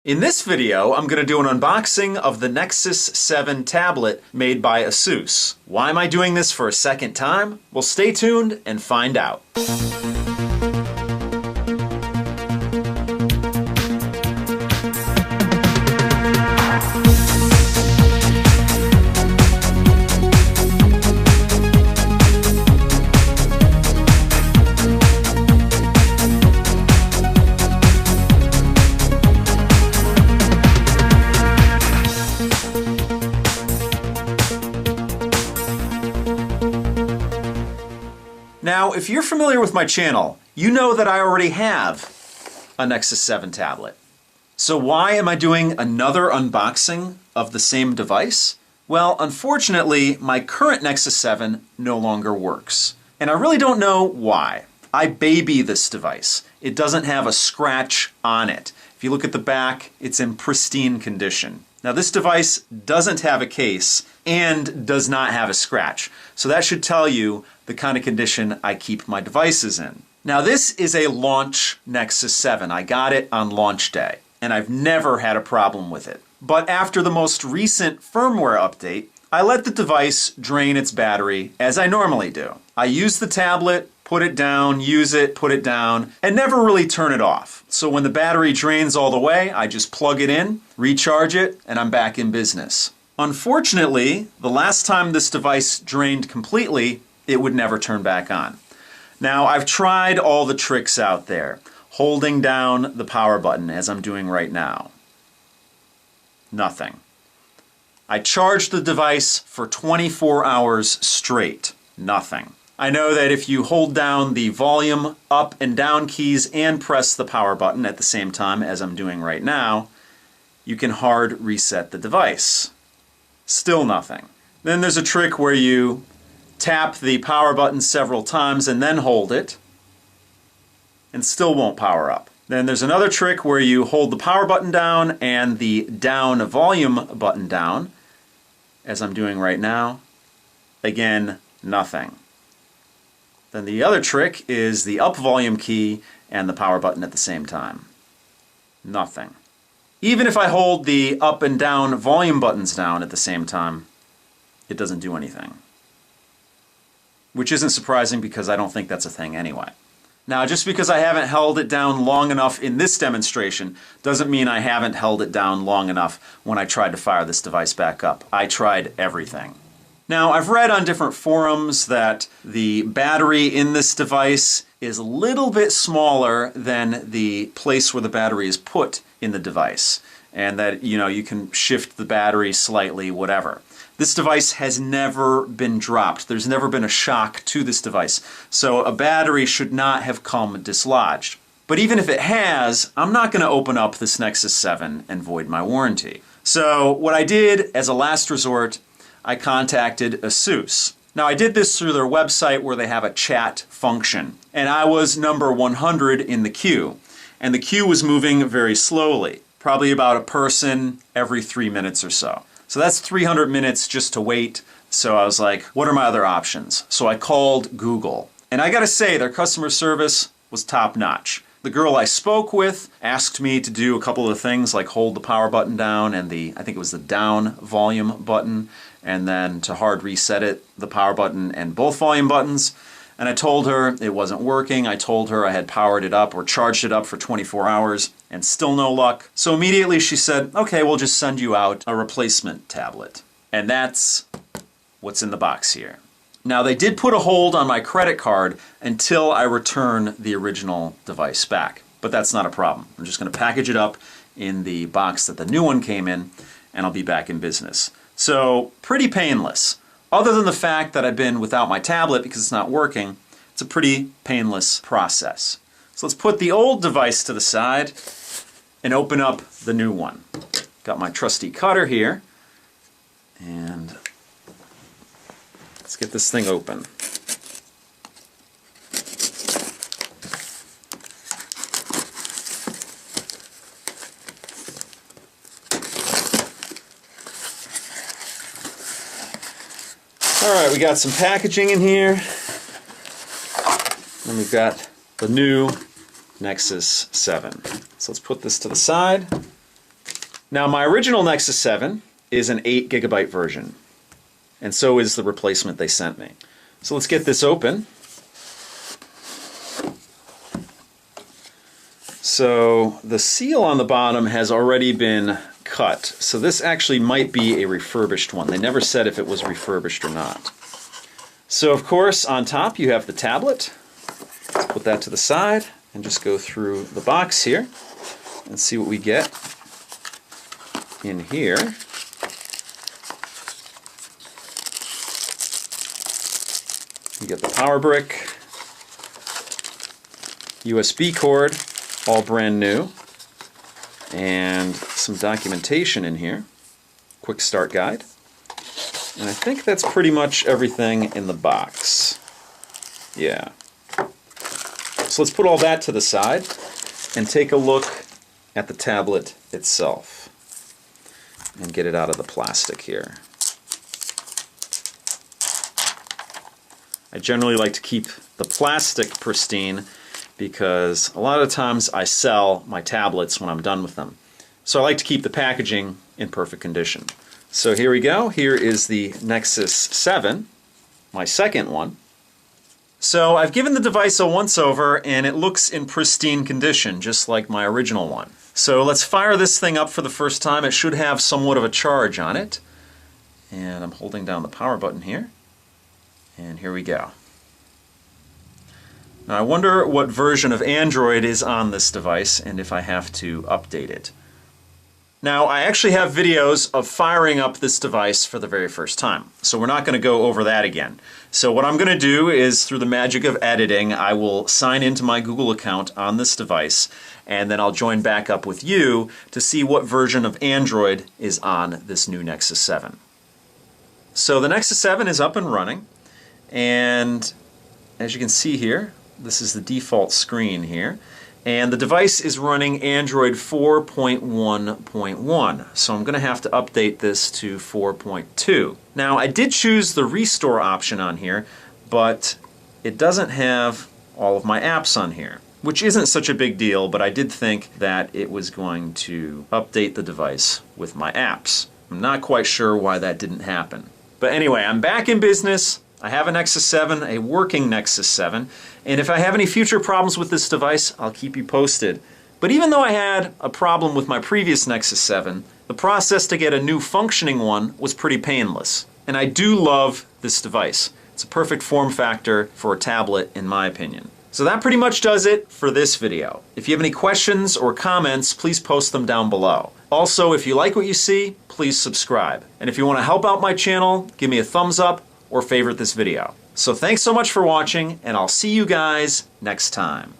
In this video, I'm going to do an unboxing of the Nexus 7 tablet made by Asus. Why am I doing this for a second time? Well, stay tuned and find out. Now, if you're familiar with my channel, you know that I already have a Nexus 7 tablet. So why am I doing another unboxing of the same device? Well, unfortunately, my current Nexus 7 no longer works. And I really don't know why. I baby this device. It doesn't have a scratch on it. If you look at the back, it's in pristine condition. Now, this device doesn't have a case and does not have a scratch. So that should tell you the kind of condition I keep my devices in. Now, this is a launch Nexus 7. I got it on launch day, and I've never had a problem with it. But after the most recent firmware update, I let the device drain its battery as I normally do. I use the tablet, put it down, use it, put it down, and never really turn it off. So when the battery drains all the way, I just plug it in, recharge it, and I'm back in business. Unfortunately, the last time this device drained completely, it would never turn back on. Now, I've tried all the tricks out there, holding down the power button as I'm doing right now. Nothing. I charged the device for 24 hours straight. Nothing. I know that if you hold down the volume up and down keys and press the power button at the same time as I'm doing right now, you can hard reset the device. Still nothing. Then there's a trick where you tap the power button several times and then hold it, and still won't power up. Then there's another trick where you hold the power button down and the down volume button down, as I'm doing right now. Again, nothing. Then the other trick is the up volume key and the power button at the same time. Nothing. Even if I hold the up and down volume buttons down at the same time, it doesn't do anything. Which isn't surprising because I don't think that's a thing anyway. Now, just because I haven't held it down long enough in this demonstration doesn't mean I haven't held it down long enough when I tried to fire this device back up. I tried everything. Now, I've read on different forums that the battery in this device is a little bit smaller than the place where the battery is put in the device, and that, you can shift the battery slightly, whatever. This device has never been dropped. There's never been a shock to this device, so a battery should not have come dislodged. But even if it has, I'm not going to open up this Nexus 7 and void my warranty. So what I did as a last resort, I contacted Asus. Now, I did this through their website where they have a chat function, and I was number 100 in the queue, and the queue was moving very slowly, probably about a person every 3 minutes or so. So that's 300 minutes just to wait. So I was like, what are my other options? So I called Google, and I gotta say, their customer service was top notch. The girl I spoke with asked me to do a couple of things like hold the power button down and I think it was the down volume button, and then to hard reset it, the power button and both volume buttons. And I told her it wasn't working. I told her I had powered it up or charged it up for 24 hours and still no luck. So immediately she said, okay, we'll just send you out a replacement tablet. And that's what's in the box here. Now, they did put a hold on my credit card until I return the original device back, but that's not a problem. I'm just going to package it up in the box that the new one came in, and I'll be back in business. So, pretty painless. Other than the fact that I've been without my tablet because it's not working, it's a pretty painless process. So let's put the old device to the side and open up the new one. Got my trusty cutter here, and let's get this thing open. Alright, we got some packaging in here. And we've got the new Nexus 7. So let's put this to the side. Now my original Nexus 7 is an 8 GB version, and so is the replacement they sent me. So let's get this open. So the seal on the bottom has already been cut, so this actually might be a refurbished one. They never said if it was refurbished or not. So of course on top you have the tablet. Let's put that to the side and just go through the box here and see what we get in here. You get the power brick, USB cord, all brand new, and some documentation in here, quick start guide. And I think that's pretty much everything in the box. Yeah. So let's put all that to the side and take a look at the tablet itself and get it out of the plastic here. I generally like to keep the plastic pristine because a lot of times I sell my tablets when I'm done with them. So I like to keep the packaging in perfect condition. So here we go. Here is the Nexus 7, my second one. So I've given the device a once-over and it looks in pristine condition, just like my original one. So let's fire this thing up for the first time. It should have somewhat of a charge on it. And I'm holding down the power button here. And here we go. Now I wonder what version of Android is on this device and if I have to update it. Now I actually have videos of firing up this device for the very first time, so we're not going to go over that again. So what I'm going to do is, through the magic of editing, I will sign into my Google account on this device and then I'll join back up with you to see what version of Android is on this new Nexus 7. So the Nexus 7 is up and running, and as you can see here, this is the default screen here. And the device is running Android 4.1.1, so I'm going to have to update this to 4.2. Now I did choose the restore option on here, but it doesn't have all of my apps on here, which isn't such a big deal, but I did think that it was going to update the device with my apps. I'm not quite sure why that didn't happen. But anyway, I'm back in business. I have a Nexus 7, a working Nexus 7, and if I have any future problems with this device, I'll keep you posted. But even though I had a problem with my previous Nexus 7, the process to get a new functioning one was pretty painless. And I do love this device. It's a perfect form factor for a tablet, in my opinion. So that pretty much does it for this video. If you have any questions or comments, please post them down below. Also, if you like what you see, please subscribe. And if you want to help out my channel, give me a thumbs up or favorite this video. So thanks so much for watching, and I'll see you guys next time.